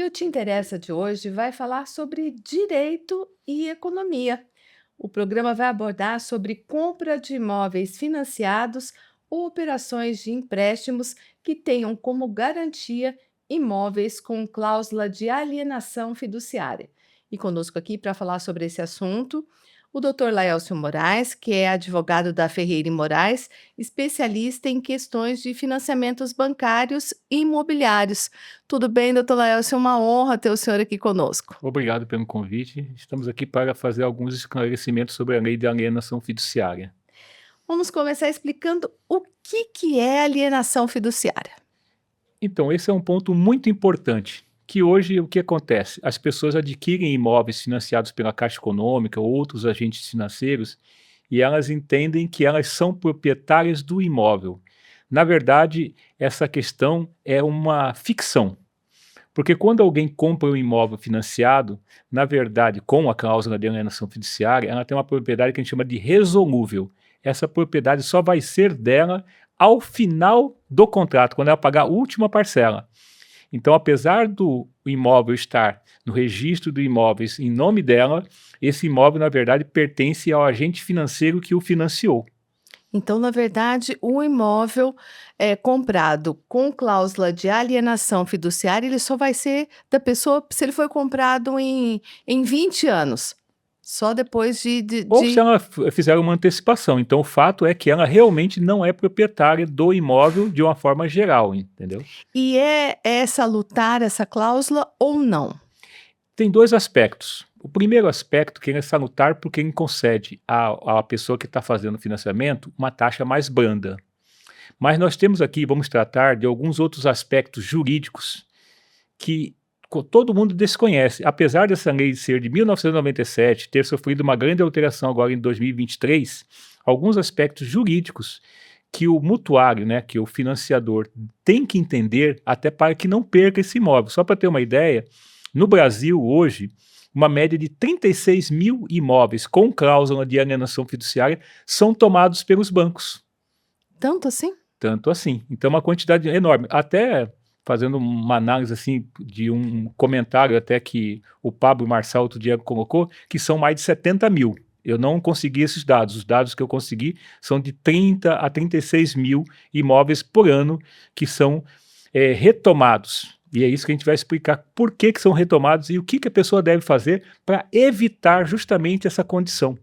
E o Te Interessa de hoje vai falar sobre direito e economia. O programa vai abordar sobre compra de imóveis financiados ou operações de empréstimos que tenham como garantia imóveis com cláusula de alienação fiduciária. E conosco aqui para falar sobre esse assunto, o Dr. Laelcio Moraes, que é advogado da Ferreira e Moraes, especialista em questões de financiamentos bancários e imobiliários. Tudo bem, doutor Laelcio? É uma honra ter o senhor aqui conosco. Obrigado pelo convite. Estamos aqui para fazer alguns esclarecimentos sobre a lei de alienação fiduciária. Vamos começar explicando o que é alienação fiduciária. Então, esse é um ponto muito importante, que hoje o que acontece? As pessoas adquirem imóveis financiados pela Caixa Econômica ou outros agentes financeiros e elas entendem que elas são proprietárias do imóvel. Na verdade, essa questão é uma ficção. Porque quando alguém compra um imóvel financiado, na verdade, com a cláusula de alienação fiduciária, ela tem uma propriedade que a gente chama de resolúvel. Essa propriedade só vai ser dela ao final do contrato, quando ela pagar a última parcela. Então, apesar do imóvel estar no registro de imóveis em nome dela, esse imóvel, na verdade, pertence ao agente financeiro que o financiou. Então, na verdade, o imóvel comprado com cláusula de alienação fiduciária, ele só vai ser da pessoa se ele foi comprado em 20 anos. Só depois Ou se ela fizer uma antecipação. Então, o fato é que ela realmente não é proprietária do imóvel de uma forma geral, entendeu? E é salutar essa cláusula ou não? Tem dois aspectos. O primeiro aspecto que ele é salutar porque ele concede à pessoa que está fazendo o financiamento uma taxa mais branda. Mas nós temos aqui, vamos tratar de alguns outros aspectos jurídicos que todo mundo desconhece. Apesar dessa lei ser de 1997, ter sofrido uma grande alteração agora em 2023, alguns aspectos jurídicos que o mutuário, né, que o financiador tem que entender até para que não perca esse imóvel. Só para ter uma ideia, no Brasil hoje, uma média de 36 mil imóveis com cláusula de alienação fiduciária são tomados pelos bancos. Tanto assim? Tanto assim. Então, uma quantidade enorme. Até fazendo uma análise assim de um comentário até que o Pablo Marçal outro dia colocou, que são mais de 70 mil. Eu não consegui esses dados. Os dados que eu consegui são de 30 a 36 mil imóveis por ano que são retomados. E é isso que a gente vai explicar por que são retomados e o que a pessoa deve fazer para evitar justamente essa condição.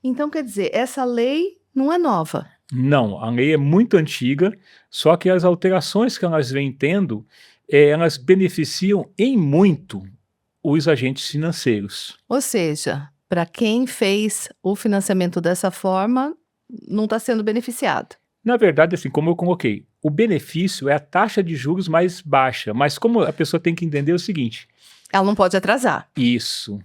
Então, quer dizer, essa lei não é nova. Não, a lei é muito antiga, só que as alterações que elas vêm tendo, elas beneficiam em muito os agentes financeiros. Ou seja, para quem fez o financiamento dessa forma, não está sendo beneficiado. Na verdade, assim, como eu coloquei, o benefício é a taxa de juros mais baixa, mas como a pessoa tem que entender o seguinte. Ela não pode atrasar. Isso.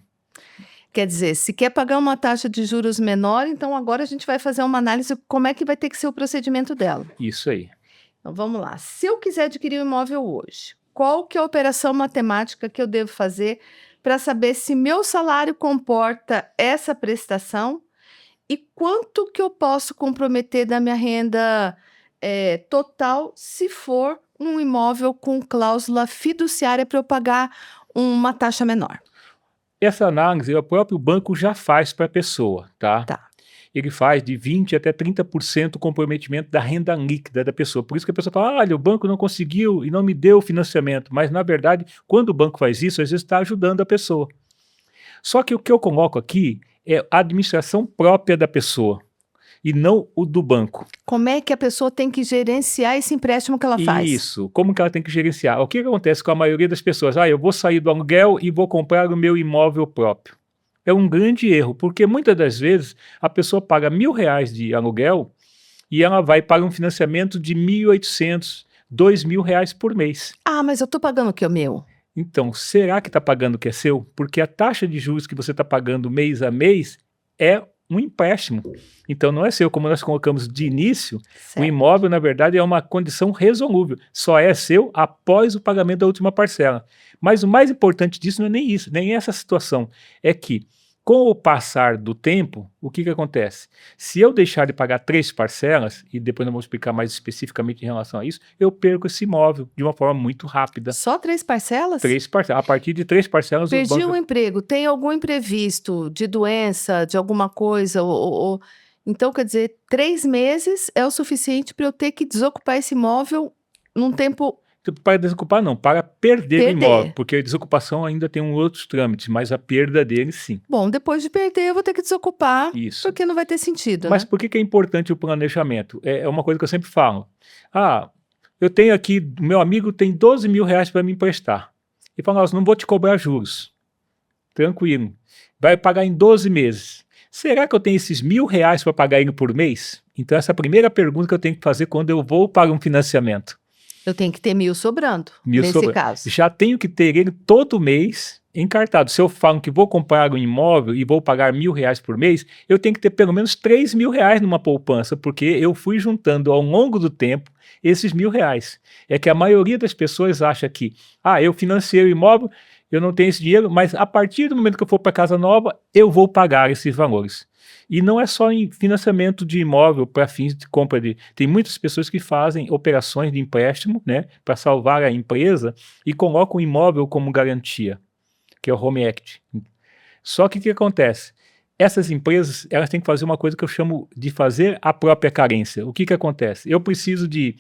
Quer dizer, se quer pagar uma taxa de juros menor, então agora a gente vai fazer uma análise como é que vai ter que ser o procedimento dela. Isso aí. Então vamos lá. Se eu quiser adquirir um imóvel hoje, qual que é a operação matemática que eu devo fazer para saber se meu salário comporta essa prestação e quanto que eu posso comprometer da minha renda total se for um imóvel com cláusula fiduciária para eu pagar uma taxa menor? Essa análise o próprio banco já faz para a pessoa, tá? Tá. Ele faz de 20% até 30% o comprometimento da renda líquida da pessoa. Por isso que a pessoa fala, olha, o banco não conseguiu e não me deu o financiamento. Mas, na verdade, quando o banco faz isso, às vezes está ajudando a pessoa. Só que o que eu coloco aqui é a administração própria da pessoa e não o do banco. Como é que a pessoa tem que gerenciar esse empréstimo que ela faz? Isso, como que ela tem que gerenciar? O que acontece com a maioria das pessoas? Eu vou sair do aluguel e vou comprar o meu imóvel próprio. É um grande erro, porque muitas das vezes a pessoa paga R$ 1.000 de aluguel e ela vai para um financiamento de R$ 1.800, R$ 2.000 por mês. Ah, mas eu estou pagando o que é meu? Então, será que está pagando o que é seu? Porque a taxa de juros que você está pagando mês a mês é um empréstimo. Então, não é seu. Como nós colocamos de início, o imóvel, na verdade, é uma condição resolúvel. Só é seu após o pagamento da última parcela. Mas o mais importante disso não é nem isso, nem essa situação. É que Com o passar do tempo, o que acontece? Se eu deixar de pagar 3 parcelas, e depois nós vamos explicar mais especificamente em relação a isso, eu perco esse imóvel de uma forma muito rápida. Só 3 parcelas? 3 parcelas. A partir de 3 parcelas, o Perdi o banco. emprego, tem algum imprevisto de doença, de alguma coisa, então quer dizer, 3 meses é o suficiente para eu ter que desocupar esse imóvel num tempo Para desocupar, não, para perder o imóvel, perder. porque a desocupação ainda tem outros trâmites, mas a perda dele, sim. Bom, depois de perder, eu vou ter que desocupar, Isso. porque não vai ter sentido, Mas né? por que é importante o planejamento? É uma coisa que eu sempre falo. Ah, eu tenho aqui, meu amigo tem 12 mil reais para me emprestar. E fala, não vou te cobrar juros. Tranquilo. Vai pagar em 12 meses. Será que eu tenho esses R$ 1.000 para pagar ele por mês? Então essa é a primeira pergunta que eu tenho que fazer quando eu vou para um financiamento. Eu tenho que ter 1.000 sobrando, Mil nesse sobra. caso. Já tenho que ter ele todo mês encartado. Se eu falo que vou comprar um imóvel e vou pagar R$ 1.000 por mês, eu tenho que ter pelo menos R$ 3.000 numa poupança, porque eu fui juntando ao longo do tempo esses R$ 1.000. É que a maioria das pessoas acha que, eu financiei o imóvel, eu não tenho esse dinheiro, mas a partir do momento que eu for para casa nova, eu vou pagar esses valores. E não é só em financiamento de imóvel para fins de compra de... Tem muitas pessoas que fazem operações de empréstimo, né, para salvar a empresa e colocam o imóvel como garantia, que é o Home Equity. Só que o que acontece? Essas empresas, elas têm que fazer uma coisa que eu chamo de fazer a própria carência. O que acontece? Eu preciso de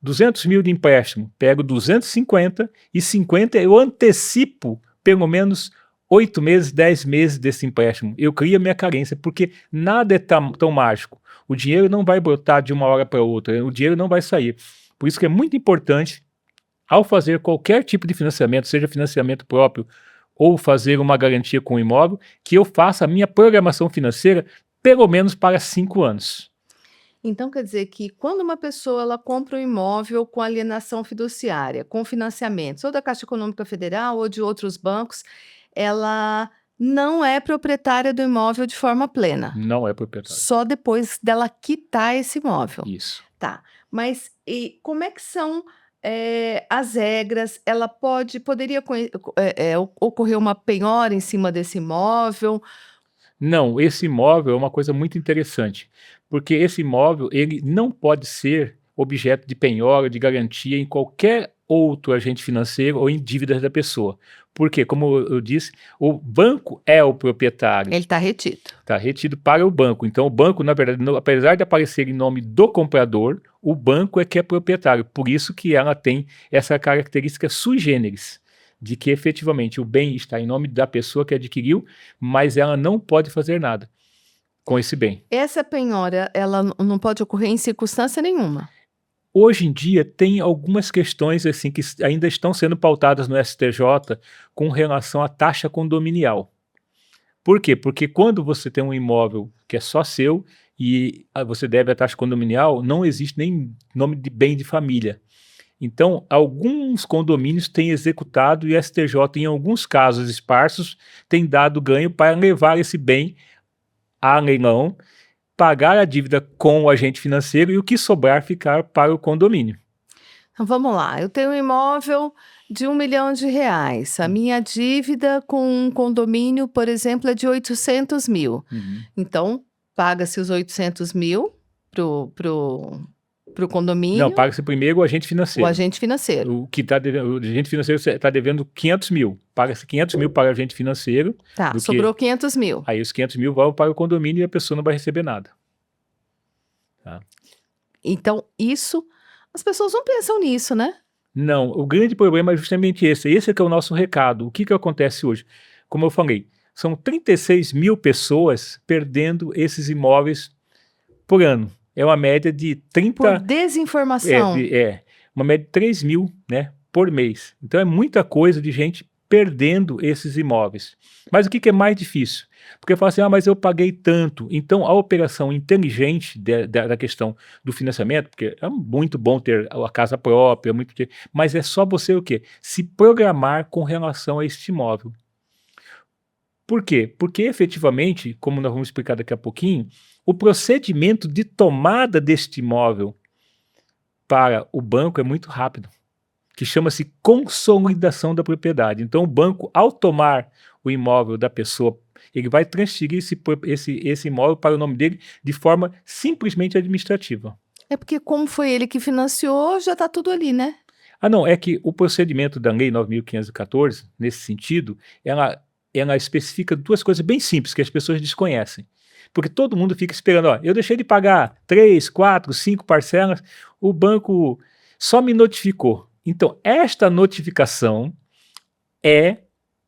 200 mil de empréstimo, pego 250 e 50 eu antecipo pelo menos 8 meses, 10 meses desse empréstimo. Eu crio a minha carência, porque nada é tão mágico. O dinheiro não vai brotar de uma hora para outra, o dinheiro não vai sair. Por isso que é muito importante, ao fazer qualquer tipo de financiamento, seja financiamento próprio ou fazer uma garantia com o imóvel, que eu faça a minha programação financeira pelo menos para 5 anos. Então quer dizer que quando uma pessoa ela compra um imóvel com alienação fiduciária, com financiamentos, ou da Caixa Econômica Federal ou de outros bancos, ela não é proprietária do imóvel de forma plena, Não é proprietário. só depois dela quitar esse imóvel. Isso. Tá, mas e como é que são, as regras? Ela poderia ocorrer uma penhora em cima desse imóvel? Não, esse imóvel é uma coisa muito interessante, porque esse imóvel ele não pode ser objeto de penhora, de garantia em qualquer outro agente financeiro ou em dívidas da pessoa. Porque, como eu disse, o banco é o proprietário, Ele está retido. está retido para o banco. Então, o banco, na verdade, apesar de aparecer em nome do comprador, o banco é que é proprietário. Por isso que ela tem essa característica sui generis, de que efetivamente o bem está em nome da pessoa que adquiriu, mas ela não pode fazer nada com esse bem. Essa penhora, ela não pode ocorrer em circunstância nenhuma. Hoje em dia tem algumas questões assim que ainda estão sendo pautadas no STJ com relação à taxa condominial. Por quê? Porque quando você tem um imóvel que é só seu e você deve a taxa condominial, não existe nem nome de bem de família. Então, alguns condomínios têm executado e o STJ, em alguns casos esparsos, tem dado ganho para levar esse bem a leilão, pagar a dívida com o agente financeiro e o que sobrar ficar para o condomínio. Então vamos lá, eu tenho um imóvel de R$ 1.000.000. A minha dívida com um condomínio, por exemplo, é de 800 mil. Então, paga-se os 800 mil pro Não, condomínio, paga-se primeiro o agente o financeiro. agente financeiro. O que tá devendo, o agente financeiro está devendo 500 mil. Paga-se 500 mil para o agente financeiro. Tá, do sobrou que, 500 mil. Aí os 500 mil vão para o condomínio e a pessoa não vai receber nada. Tá? Então, isso, as pessoas não pensam nisso, né? Não, o grande problema é justamente esse. Esse é que é o nosso recado. O que acontece hoje? Como eu falei, são 36 mil pessoas perdendo esses imóveis por ano. É uma média de 30... Por desinformação. Uma média de 3 mil, né, por mês. Então é muita coisa de gente perdendo esses imóveis. Mas o que é mais difícil? Porque fala assim, mas eu paguei tanto. Então a operação inteligente da questão do financiamento, porque é muito bom ter a casa própria, mas é só você o quê? Se programar com relação a este imóvel. Por quê? Porque efetivamente, como nós vamos explicar daqui a pouquinho, o procedimento de tomada deste imóvel para o banco é muito rápido. que chama-se consolidação da propriedade. Então, o banco, ao tomar o imóvel da pessoa, ele vai transferir esse imóvel para o nome dele de forma simplesmente administrativa. É porque como foi ele que financiou, já está tudo ali, né? Ah, não, é que o procedimento da Lei 9.514, nesse sentido, ela especifica duas coisas bem simples que as pessoas desconhecem. Porque todo mundo fica esperando, ó, eu deixei de pagar 3, 4, 5 parcelas, o banco só me notificou. Então, esta notificação é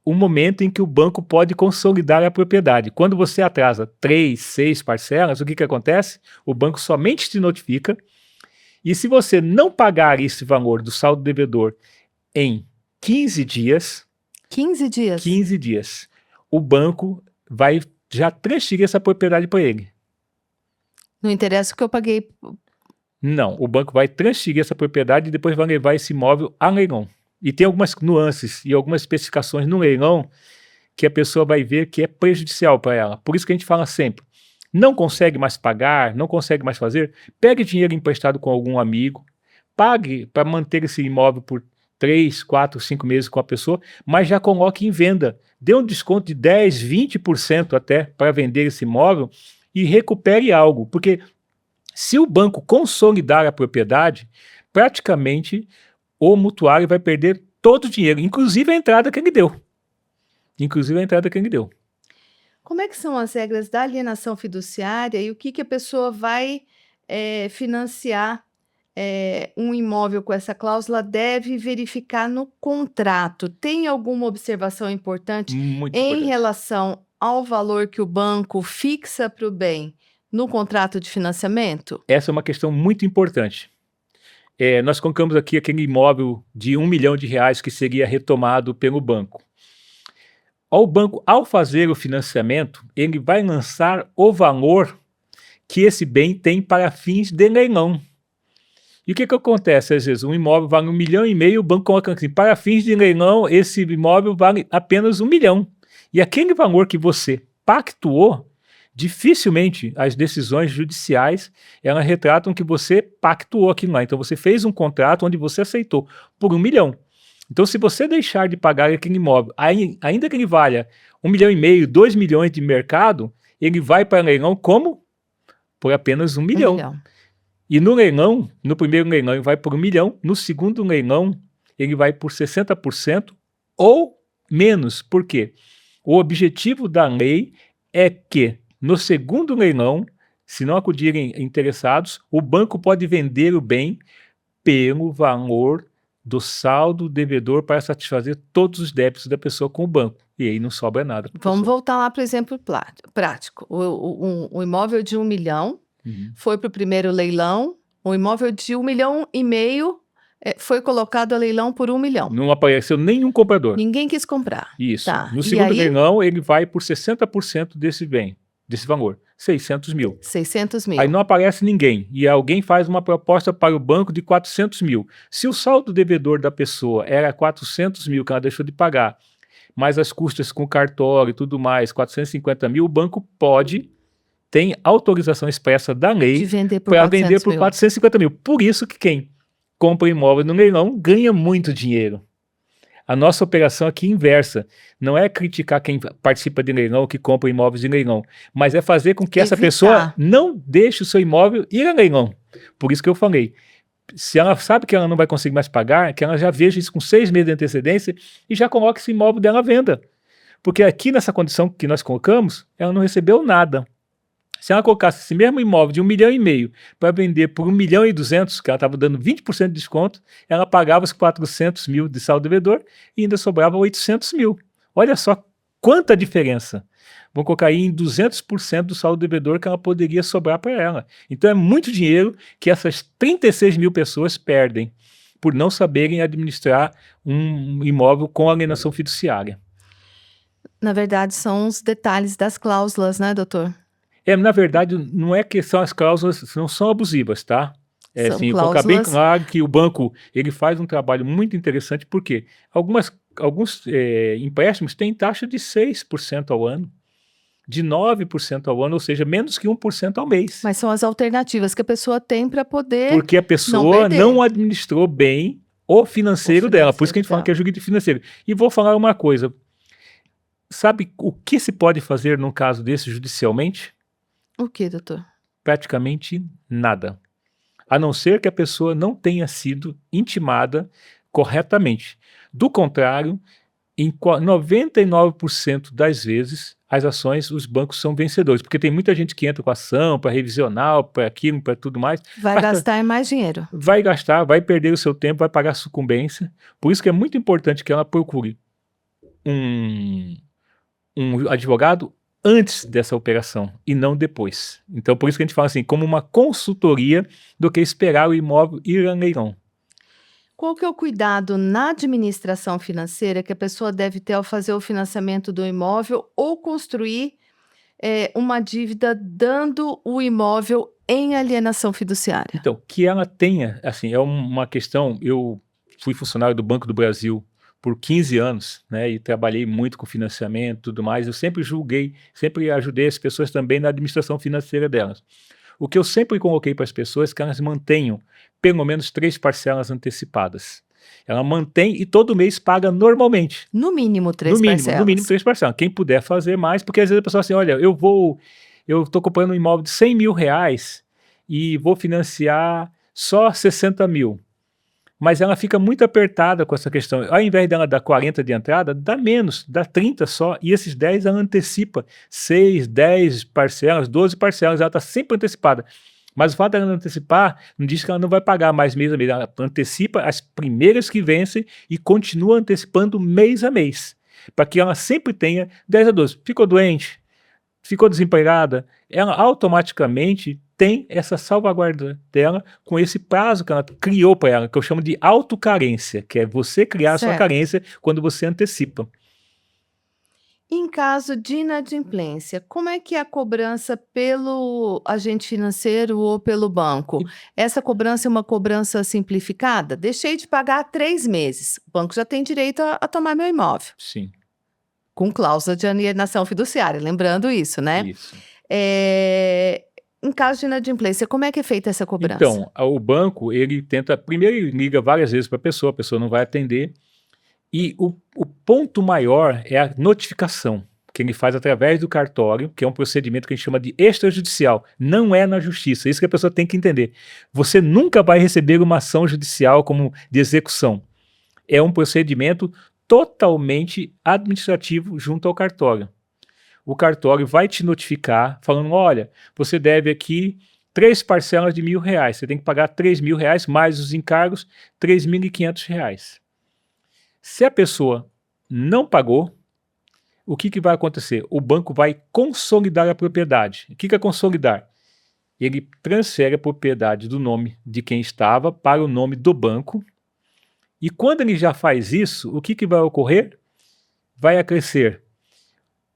o momento em que o banco pode consolidar a propriedade. Quando você atrasa 3, 6 parcelas, o que acontece? O banco somente te notifica, e se você não pagar esse valor do saldo devedor em 15 dias, 15 dias. o banco vai já transferir essa propriedade para ele. Não interessa o que eu paguei. Não, o banco vai transferir essa propriedade e depois vai levar esse imóvel a leilão. E tem algumas nuances e algumas especificações no leilão que a pessoa vai ver que é prejudicial para ela. Por isso que a gente fala sempre, não consegue mais pagar, não consegue mais fazer, pegue dinheiro emprestado com algum amigo, pague para manter esse imóvel por 3, 4, 5 meses com a pessoa, mas já coloque em venda. Dê um desconto de 10, 20% até para vender esse imóvel e recupere algo. Porque se o banco consolidar a propriedade, praticamente o mutuário vai perder todo o dinheiro, inclusive a entrada que ele deu. Como é que são as regras da alienação fiduciária e o que a pessoa vai financiar um imóvel com essa cláusula deve verificar no contrato? Tem alguma observação importante Muito em importante. relação ao valor que o banco fixa para o bem no contrato de financiamento? Essa é uma questão muito importante. Nós colocamos aqui aquele imóvel de R$1 milhão que seria retomado pelo banco. O banco, ao fazer o financiamento, ele vai lançar o valor que esse bem tem para fins de leilão. E o que acontece? Às vezes, um imóvel vale R$1,5 milhão, o banco coloca assim, para fins de leilão, esse imóvel vale apenas R$1 milhão. E aquele valor que você pactuou, dificilmente as decisões judiciais, elas retratam que você pactuou aquilo lá. Então, você fez um contrato onde você aceitou por R$1 milhão. Então, se você deixar de pagar aquele imóvel, ainda que ele valha R$1,5 milhão, 2 milhões de mercado, ele vai para leilão como? Por apenas R$1 milhão. 1 milhão. E no leilão, no primeiro leilão ele vai por R$1 milhão, no segundo leilão ele vai por 60% ou menos. Por quê? O objetivo da lei é que no segundo leilão, se não acudirem interessados, o banco pode vender o bem pelo valor do saldo devedor para satisfazer todos os débitos da pessoa com o banco. E aí não sobra nada para a Vamos pessoa. voltar lá para o exemplo prático. O imóvel de 1 milhão foi para o primeiro leilão, o imóvel de 1,5 milhão foi colocado a leilão por 1 milhão. Não apareceu nenhum comprador. Ninguém quis comprar. Isso. Tá. No E segundo aí? leilão, ele vai por 60% desse bem, desse valor, 600 mil. 600 mil. Aí não aparece ninguém, e alguém faz uma proposta para o banco de 400 mil. Se o saldo devedor da pessoa era 400 mil, que ela deixou de pagar, mais as custas com cartório e tudo mais, 450 mil, o banco tem autorização expressa da De lei vender por para vender 400 por mil. 450 mil. Por isso que quem compra imóvel no leilão ganha muito dinheiro. A nossa operação aqui é inversa. Não é criticar quem participa de leilão, que compra imóveis de leilão, mas é fazer com que essa Evitar. pessoa não deixe o seu imóvel ir a leilão. Por isso que eu falei, se ela sabe que ela não vai conseguir mais pagar, que ela já veja isso com 6 meses de antecedência e já coloque esse imóvel dela à venda. Porque aqui nessa condição que nós colocamos, ela não recebeu nada. Se ela colocasse esse mesmo imóvel de 1,5 milhão para vender por 1,2 milhão, que ela estava dando 20% de desconto, ela pagava os 400 mil de saldo devedor e ainda sobrava 800 mil. Olha só quanta diferença. Vamos colocar aí em 200% do saldo devedor que ela poderia sobrar para ela. Então é muito dinheiro que essas 36 mil pessoas perdem por não saberem administrar um imóvel com alienação fiduciária. Na verdade, são os detalhes das cláusulas, né, doutor? Na verdade, não é que as cláusulas não são abusivas, tá? São Assim, colocar bem cláusulas. claro que o banco ele faz um trabalho muito interessante, porque alguns empréstimos têm taxa de 6% ao ano, de 9% ao ano, ou seja, menos que 1% ao mês. Mas são as alternativas que a pessoa tem para poder Porque a não pessoa perder. não administrou bem o O financeiro dela, por isso que a financeiro gente fala que é dela. jurídico financeiro. E vou falar uma coisa, sabe o que se pode fazer num caso desse judicialmente? O que, doutor? Praticamente nada. A não ser que a pessoa não tenha sido intimada corretamente. Do contrário, em 99% das vezes, as ações, os bancos são vencedores, porque tem muita gente que entra com ação para revisional, para aquilo, para tudo mais, Vai gastar mais dinheiro. vai gastar, vai perder o seu tempo, vai pagar sucumbência. Por isso que é muito importante que ela procure um, um advogado antes dessa operação e não depois. Então, por isso que a gente fala assim, como uma consultoria do que esperar o imóvel ir a leilão. Qual que é o cuidado na administração financeira que a pessoa deve ter ao fazer o financiamento do imóvel ou construir uma dívida dando o imóvel em alienação fiduciária? Então, que ela tenha, assim, é uma questão, eu fui funcionário do Banco do Brasil por 15 anos, né, e trabalhei muito com financiamento e tudo mais, eu sempre julguei, sempre ajudei as pessoas também na administração financeira delas. O que eu sempre coloquei para as pessoas é que elas mantenham pelo menos 3 parcelas antecipadas. Ela mantém e todo mês paga normalmente. No mínimo No 3 mínimo, no mínimo parcelas. 3 parcelas. Quem puder fazer mais, porque às vezes a pessoa assim, olha, eu estou comprando um imóvel de 100 mil reais e vou financiar só 60 mil. Mas ela fica muito apertada com essa questão. Ao invés dela dar 40 de entrada, dá menos, dá 30 só. E esses 10 ela antecipa 6, 10 parcelas, 12 parcelas. Ela está sempre antecipada. Mas o fato dela antecipar não diz que ela não vai pagar mais mês a mês. Ela antecipa as primeiras que vencem e continua antecipando mês a mês. Para que ela sempre tenha 10 a 12. Ficou doente? Ficou desempregada? Ela automaticamente tem essa salvaguarda dela com esse prazo que ela criou para ela, que eu chamo de autocarência, que é você criar a sua Certo. carência quando você antecipa. Em caso de inadimplência, como é que é a cobrança pelo agente financeiro ou pelo banco? Essa cobrança é uma cobrança simplificada? Deixei de pagar há 3 meses. O banco já tem direito a tomar meu imóvel, Sim, com cláusula de alienação fiduciária, lembrando isso, né? isso. Eh, Em caso de inadimplência, como é que é feita essa cobrança? Então, o banco, ele tenta, primeiro ele liga várias vezes para a pessoa não vai atender, e o ponto maior é a notificação, que ele faz através do cartório, que é um procedimento que a gente chama de extrajudicial, não é na justiça, isso que a pessoa tem que entender. Você nunca vai receber uma ação judicial como de execução, é um procedimento totalmente administrativo junto ao cartório. O cartório vai te notificar falando, olha, você deve aqui 3 parcelas de R$ 1.000, você tem que pagar R$ 3.000 mais os encargos, R$ 3.500. Se a pessoa não pagou, o que vai acontecer? O banco vai consolidar a propriedade. O que é consolidar? Ele transfere a propriedade do nome de quem estava para o nome do banco. E quando ele já faz isso, o que vai ocorrer? Vai acrescer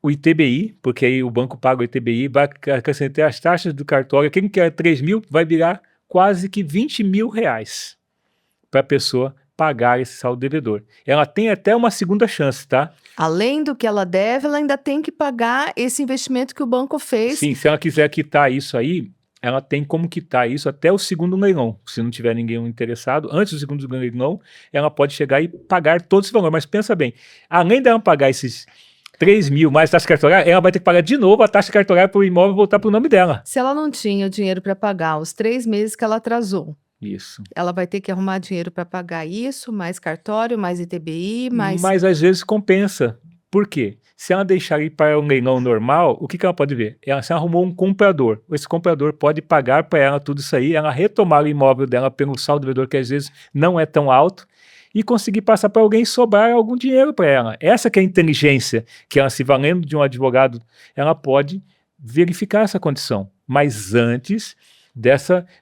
o ITBI, porque aí o banco paga o ITBI, vai acrescentar as taxas do cartório. Quem quer 3 mil vai virar quase que R$ 20.000 para a pessoa pagar esse saldo devedor. Ela tem até uma segunda chance, tá? Além do que ela deve, ela ainda tem que pagar esse investimento que o banco fez. Sim, se ela quiser quitar isso aí, ela tem como quitar isso até o segundo leilão. Se não tiver ninguém interessado, antes do segundo leilão, ela pode chegar e pagar todo esse valor. Mas pensa bem, além dela pagar esses 3 mil mais taxa cartorária, ela vai ter que pagar de novo a taxa cartorária para o imóvel voltar para o nome dela. Se ela não tinha o dinheiro para pagar os 3 meses que ela atrasou, Isso. ela vai ter que arrumar dinheiro para pagar isso, mais cartório, mais ITBI, mais. Mas às vezes compensa. Por quê? Se ela deixar ir para um leilão normal, o que ela pode ver? Se ela arrumou um comprador. Esse comprador pode pagar para ela tudo isso aí, ela retomar o imóvel dela pelo saldo devedor, que às vezes não é tão alto, e conseguir passar para alguém e sobrar algum dinheiro para ela. Essa que é a inteligência, que ela, se valendo de um advogado, ela pode verificar essa condição. Mas antes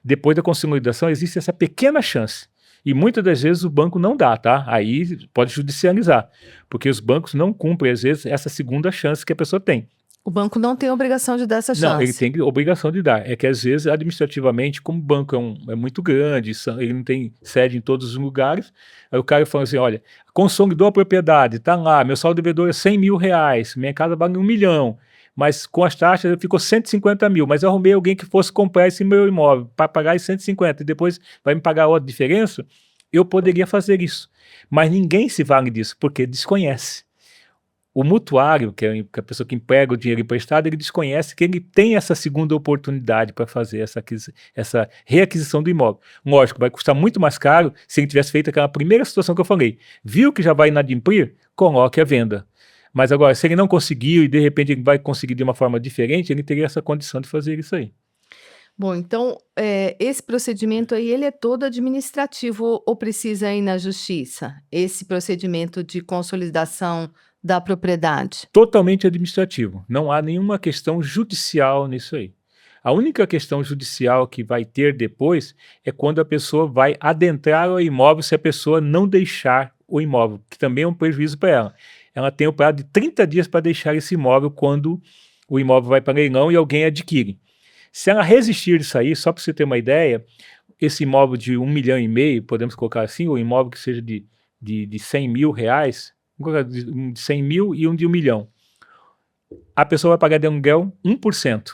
depois da consolidação, existe essa pequena chance. E muitas das vezes o banco não dá, tá? Aí pode judicializar, porque os bancos não cumprem, às vezes, essa segunda chance que a pessoa tem. O banco não tem obrigação de dar essa Não, ele chance. tem obrigação de dar. É que, às vezes, administrativamente, como o banco é muito grande, ele não tem sede em todos os lugares, aí o cara fala assim, olha, consolidou a propriedade, tá lá, meu saldo devedor é R$ 100.000, minha casa vale 1 milhão, mas com as taxas ficou 150 mil, mas eu arrumei alguém que fosse comprar esse meu imóvel para pagar os 150 e depois vai me pagar outra diferença. eu poderia fazer isso. Mas ninguém se vale disso, porque desconhece. O mutuário, que é a pessoa que emprega o dinheiro emprestado, ele desconhece que ele tem essa segunda oportunidade para fazer essa reaquisição do imóvel. Lógico, vai custar muito mais caro se ele tivesse feito aquela primeira situação que eu falei. Viu que já vai inadimplir? Coloque a venda. Mas agora, se ele não conseguiu e de repente ele vai conseguir de uma forma diferente, ele teria essa condição de fazer isso aí. Bom, então, esse procedimento aí, ele é todo administrativo ou precisa ir na justiça? Esse procedimento de consolidação da propriedade? Totalmente administrativo. Não há nenhuma questão judicial nisso aí. A única questão judicial que vai ter depois é quando a pessoa vai adentrar o imóvel se a pessoa não deixar o imóvel, que também é um prejuízo para ela. Ela tem o prazo de 30 dias para deixar esse imóvel quando o imóvel vai para leilão e alguém adquire. Se ela resistir disso aí, só para você ter uma ideia, esse imóvel de 1,5 milhão, podemos colocar assim, ou imóvel que seja de 100 mil reais, vamos colocar de 100 mil e um de 1 milhão. A pessoa vai pagar de aluguel 1%.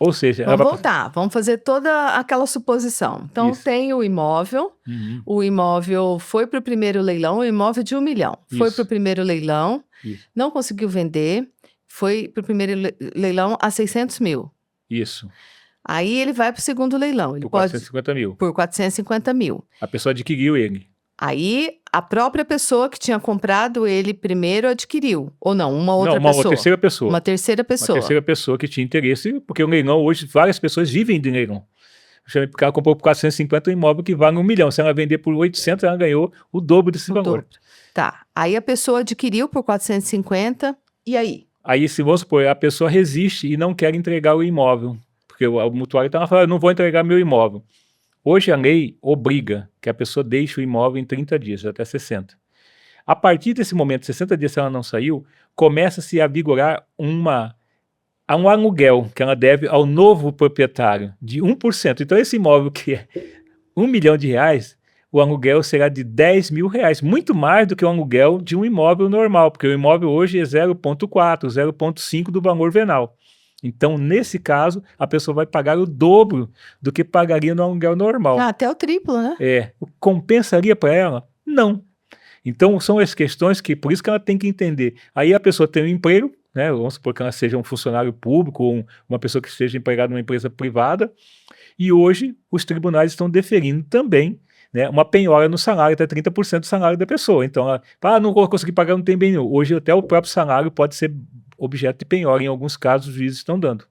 Ou seja, ela Vamos vai... voltar, vamos fazer toda aquela suposição. Então, Isso. tem o imóvel foi para o primeiro leilão, o imóvel de 1 milhão. Foi Isso. para o primeiro leilão, Isso. não conseguiu vender, foi para o primeiro leilão a 600 mil. Isso. Aí ele vai para o segundo leilão. Ele Por pode 450 mil. por 450 mil. A pessoa adquiriu ele. Aí a própria pessoa que tinha comprado ele primeiro adquiriu. Ou não, uma outra Não, uma pessoa. terceira pessoa. Uma terceira Uma pessoa. terceira pessoa que tinha interesse, porque o leilão hoje, várias pessoas vivem de leilão. Porque ela comprou por 450 um imóvel que vale 1 milhão. Se ela vender por 800, ela ganhou o dobro desse valor. Dobro. Tá. Aí a pessoa adquiriu por 450, e aí? Aí, se vamos supor, a pessoa resiste e não quer entregar o imóvel. Porque o mutuário está falando, não vou entregar meu imóvel. Hoje a lei obriga que a pessoa deixe o imóvel em 30 dias, até 60. A partir desse momento, 60 dias, se ela não saiu, começa-se a vigorar um aluguel que ela deve ao novo proprietário de 1%. Então, esse imóvel que é 1 milhão de reais, o aluguel será de 10 mil reais, muito mais do que o aluguel de um imóvel normal, porque o imóvel hoje é 0,4, 0,5 do valor venal. Então, nesse caso, a pessoa vai pagar o dobro do que pagaria no aluguel normal. Até o triplo, né? Compensaria para ela? Não. Então, são as questões que, por isso que ela tem que entender. Aí a pessoa tem um emprego, né? Vamos supor que ela seja um funcionário público ou uma pessoa que esteja empregada numa empresa privada, e hoje os tribunais estão deferindo também, né, uma penhora no salário, até 30% do salário da pessoa. Então, ela, não vou conseguir pagar, não tem bem nenhum. Hoje até o próprio salário pode ser objeto de penhora, em alguns casos os juízes estão dando.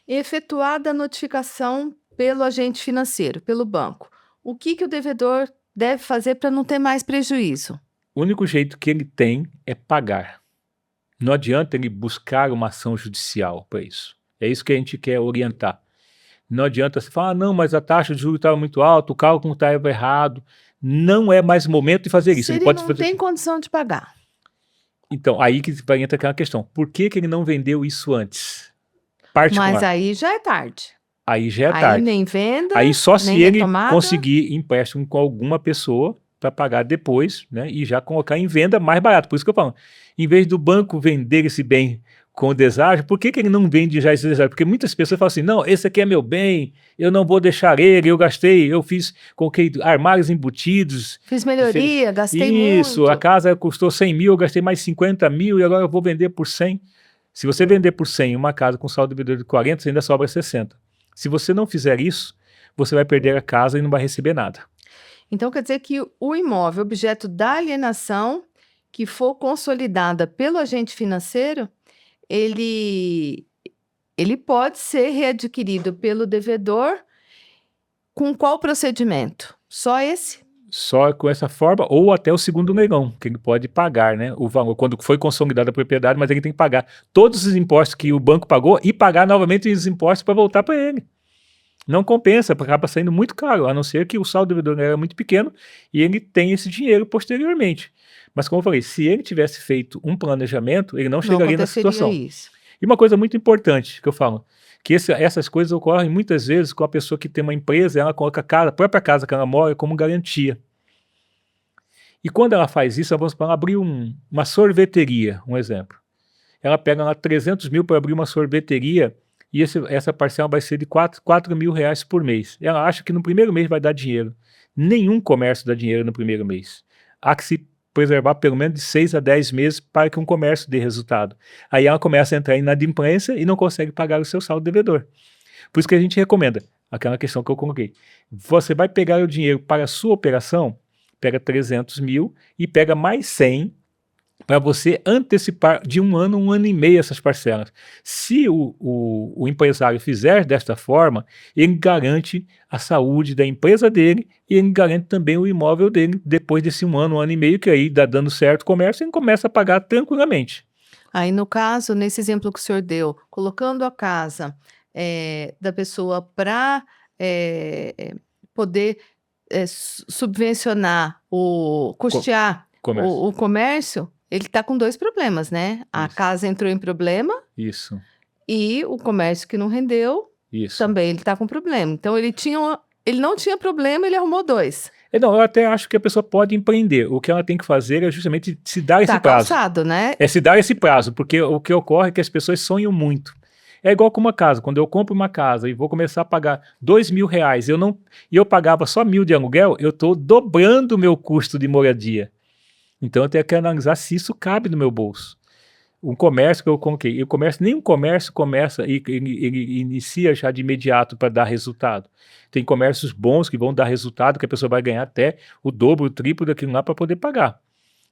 Efetuada a notificação pelo agente financeiro, pelo banco, o que o devedor deve fazer para não ter mais prejuízo? O único jeito que ele tem é pagar. Não adianta ele buscar uma ação judicial para isso. É isso que a gente quer orientar. Não adianta você falar, não, mas a taxa de juros estava muito alta, o cálculo estava errado. Não é mais momento de fazer isso. Se ele não tem condição de pagar. Então, aí que vai entrar aquela questão. Por que ele não vendeu isso antes? Particular. Mas aí já é tarde. Aí já é Aí tarde. nem venda, aí só se nem ele retomada. conseguir empréstimo com alguma pessoa para pagar depois, né? E já colocar em venda mais barato. Por isso que eu falo, em vez do banco vender esse bem com deságio, por que ele não vende já esse deságio? Porque muitas pessoas falam assim, não, esse aqui é meu bem, eu não vou deixar ele, eu gastei, coloquei armários embutidos. Fiz melhoria, gastei muito. Isso, a casa custou 100 mil, eu gastei mais 50 mil e agora eu vou vender por 100. Se você vender por 100 uma casa com saldo devedor de 40, você ainda sobra 60. Se você não fizer isso, você vai perder a casa e não vai receber nada. Então quer dizer que o imóvel objeto da alienação que for consolidada pelo agente financeiro, ele pode ser readquirido pelo devedor com qual procedimento? Só esse? Só com essa forma, ou até o segundo leilão, que ele pode pagar, né, o valor, quando foi consolidada a propriedade, mas ele tem que pagar todos os impostos que o banco pagou e pagar novamente os impostos para voltar para ele. Não compensa, acaba saindo muito caro, a não ser que o saldo devedor era muito pequeno e ele tem esse dinheiro posteriormente. Mas como eu falei, se ele tivesse feito um planejamento, ele não chegaria nessa situação. Isso. E uma coisa muito importante que eu falo, que essas coisas ocorrem muitas vezes com a pessoa que tem uma empresa, ela coloca a própria casa que ela mora como garantia. E quando ela faz isso, ela abrir uma sorveteria, um exemplo. Ela pega lá 300 mil para abrir uma sorveteria e essa parcela vai ser de 4 mil reais por mês. Ela acha que no primeiro mês vai dar dinheiro. Nenhum comércio dá dinheiro no primeiro mês. Há que se preservar pelo menos de 6 a 10 meses para que um comércio dê resultado. Aí ela começa a entrar em inadimplência e não consegue pagar o seu saldo devedor. Por isso que a gente recomenda, aquela questão que eu coloquei. Você vai pegar o dinheiro para a sua operação, pega 300 mil e pega mais 100 para você antecipar de um ano e meio essas parcelas. Se o empresário fizer desta forma, ele garante a saúde da empresa dele e ele garante também o imóvel dele depois desse um ano e meio, que aí dá dando certo o comércio, ele começa a pagar tranquilamente. Aí, no caso, nesse exemplo que o senhor deu, colocando a casa da pessoa para poder subvencionar, Co- custear comércio. o comércio, ele está com dois problemas, né? A Isso, casa entrou em problema isso, e o comércio que não rendeu isso. também ele está com problema. Então ele não tinha problema, ele arrumou dois. Não, eu até acho que a pessoa pode empreender. O que ela tem que fazer é justamente se dar esse Tá prazo. calçado, né? É se dar esse prazo, porque o que ocorre é que as pessoas sonham muito. É igual com uma casa. Quando eu compro uma casa e vou começar a pagar R$ 2.000, e eu pagava só 1.000 de aluguel, eu estou dobrando o meu custo de moradia. Então eu tenho que analisar se isso cabe no meu bolso. Um comércio que eu coloquei, nenhum comércio começa e ele inicia já de imediato para dar resultado. Tem comércios bons que vão dar resultado, que a pessoa vai ganhar até o dobro, o triplo daquilo lá para poder pagar.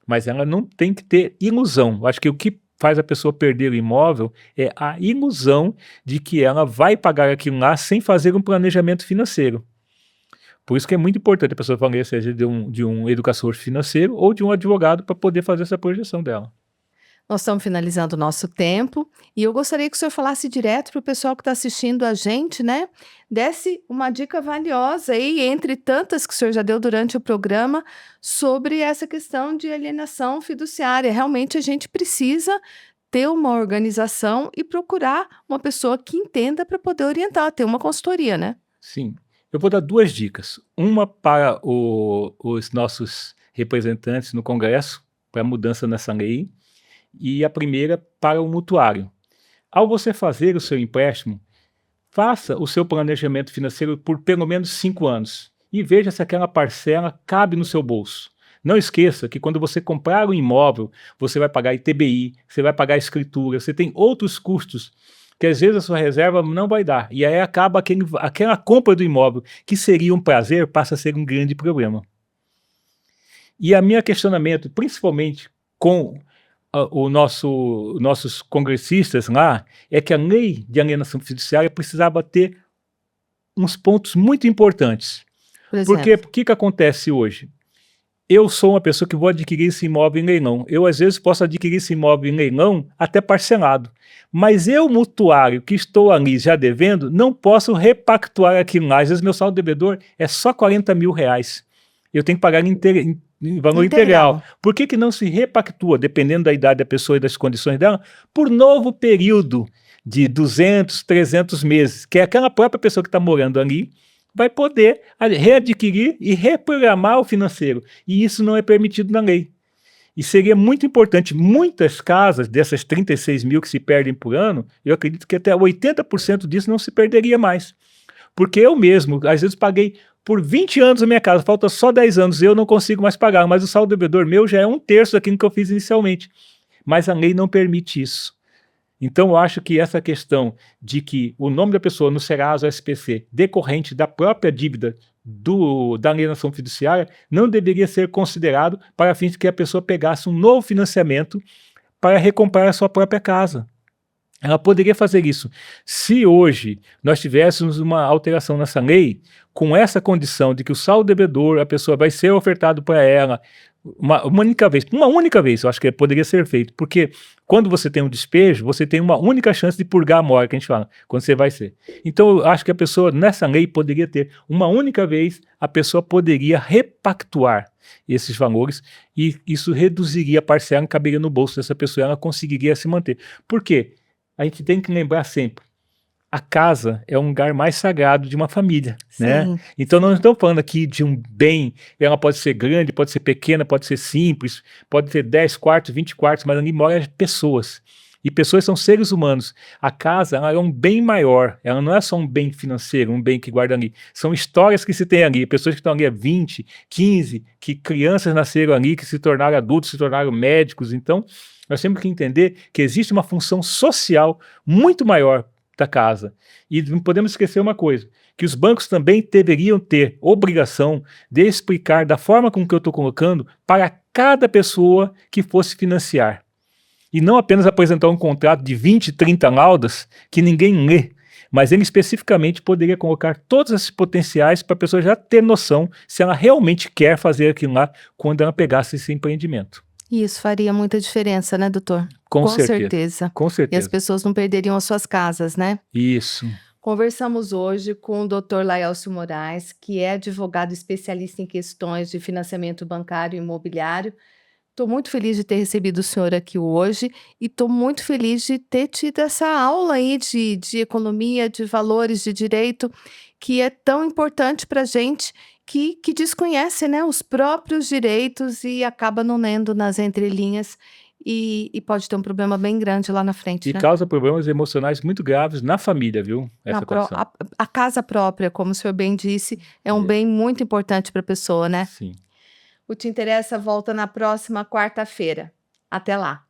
Mas ela não tem que ter ilusão. Eu acho que o que faz a pessoa perder o imóvel é a ilusão de que ela vai pagar aquilo lá sem fazer um planejamento financeiro. Por isso que é muito importante a pessoa falar, seja de um educador financeiro ou de um advogado para poder fazer essa projeção dela. Nós estamos finalizando o nosso tempo e eu gostaria que o senhor falasse direto para o pessoal que está assistindo a gente, né? Desse uma dica valiosa aí, entre tantas que o senhor já deu durante o programa, sobre essa questão de alienação fiduciária. Realmente a gente precisa ter uma organização e procurar uma pessoa que entenda para poder orientar, ter uma consultoria, né? Sim. Eu vou dar 2 dicas. Uma para os nossos representantes no Congresso, para mudança nessa lei, e a primeira para o mutuário. Ao você fazer o seu empréstimo, faça o seu planejamento financeiro por pelo menos 5 anos e veja se aquela parcela cabe no seu bolso. Não esqueça que quando você comprar um imóvel, você vai pagar ITBI, você vai pagar escritura, você tem outros custos que às vezes a sua reserva não vai dar. E aí acaba aquela compra do imóvel, que seria um prazer, passa a ser um grande problema. E a minha questionamento, principalmente com nossos congressistas lá, é que a lei de alienação fiduciária precisava ter uns pontos muito importantes. Por Porque exemplo. o que acontece hoje? Eu sou uma pessoa que vou adquirir esse imóvel em leilão. Eu, às vezes, posso adquirir esse imóvel em leilão até parcelado. Mas eu, mutuário, que estou ali já devendo, não posso repactuar aquilo lá. Às vezes, meu saldo devedor é só R$ 40 mil. Eu tenho que pagar em valor integral. Por que não se repactua, dependendo da idade da pessoa e das condições dela, por novo período de 200, 300 meses, que é aquela própria pessoa que está morando ali vai poder readquirir e reprogramar o financeiro. E isso não é permitido na lei. E seria muito importante, muitas casas, dessas 36 mil que se perdem por ano, eu acredito que até 80% disso não se perderia mais. Porque eu mesmo, às vezes, paguei por 20 anos a minha casa, falta só 10 anos, eu não consigo mais pagar, mas o saldo devedor meu já é 1/3 daquilo que eu fiz inicialmente. Mas a lei não permite isso. Então, eu acho que essa questão de que o nome da pessoa no Serasa SPC, decorrente da própria dívida da alienação fiduciária, não deveria ser considerado para fins de que a pessoa pegasse um novo financiamento para recomprar a sua própria casa. Ela poderia fazer isso. Se hoje nós tivéssemos uma alteração nessa lei, com essa condição de que o saldo devedor, a pessoa vai ser ofertado para ela uma única vez, eu acho que poderia ser feito, porque quando você tem um despejo, você tem uma única chance de purgar a mora, que a gente fala, quando você vai ser. Então, eu acho que a pessoa, nessa lei, poderia ter uma única vez, a pessoa poderia repactuar esses valores e isso reduziria a parcela que caberia no bolso dessa pessoa, ela conseguiria se manter. Por quê? A gente tem que lembrar sempre, a casa é um lugar mais sagrado de uma família, né? Sim. Então, nós não estamos falando aqui de um bem, ela pode ser grande, pode ser pequena, pode ser simples, pode ter 10 quartos, 20 quartos, mas ali moram pessoas. E pessoas são seres humanos. A casa, ela é um bem maior. Ela não é só um bem financeiro, um bem que guarda ali. São histórias que se tem ali. Pessoas que estão ali há 20, 15, que crianças nasceram ali, que se tornaram adultos, se tornaram médicos. Então, nós temos que entender que existe uma função social muito maior da casa. E não podemos esquecer uma coisa, que os bancos também deveriam ter obrigação de explicar da forma como que eu estou colocando para cada pessoa que fosse financiar. E não apenas apresentar um contrato de 20, 30 laudas que ninguém lê, mas ele especificamente poderia colocar todos esses potenciais para a pessoa já ter noção se ela realmente quer fazer aquilo lá quando ela pegasse esse empreendimento. Isso faria muita diferença, né, doutor? Com Com certeza, certeza. com E as certeza. pessoas não perderiam as suas casas, né? Isso. Conversamos hoje com o Dr. Laelcio Moraes, que é advogado especialista em questões de financiamento bancário e imobiliário. Estou muito feliz de ter recebido o senhor aqui hoje e estou muito feliz de ter tido essa aula aí de economia, de valores, de direito, que é tão importante para a gente que desconhece, né, os próprios direitos e acaba não lendo nas entrelinhas e pode ter um problema bem grande lá na frente, E né? causa problemas emocionais muito graves na família, viu? Na Essa pró- condição. a casa própria, como o senhor bem disse, é um É. bem muito importante para a pessoa, né? Sim. O Te Interessa volta na próxima quarta-feira. Até lá!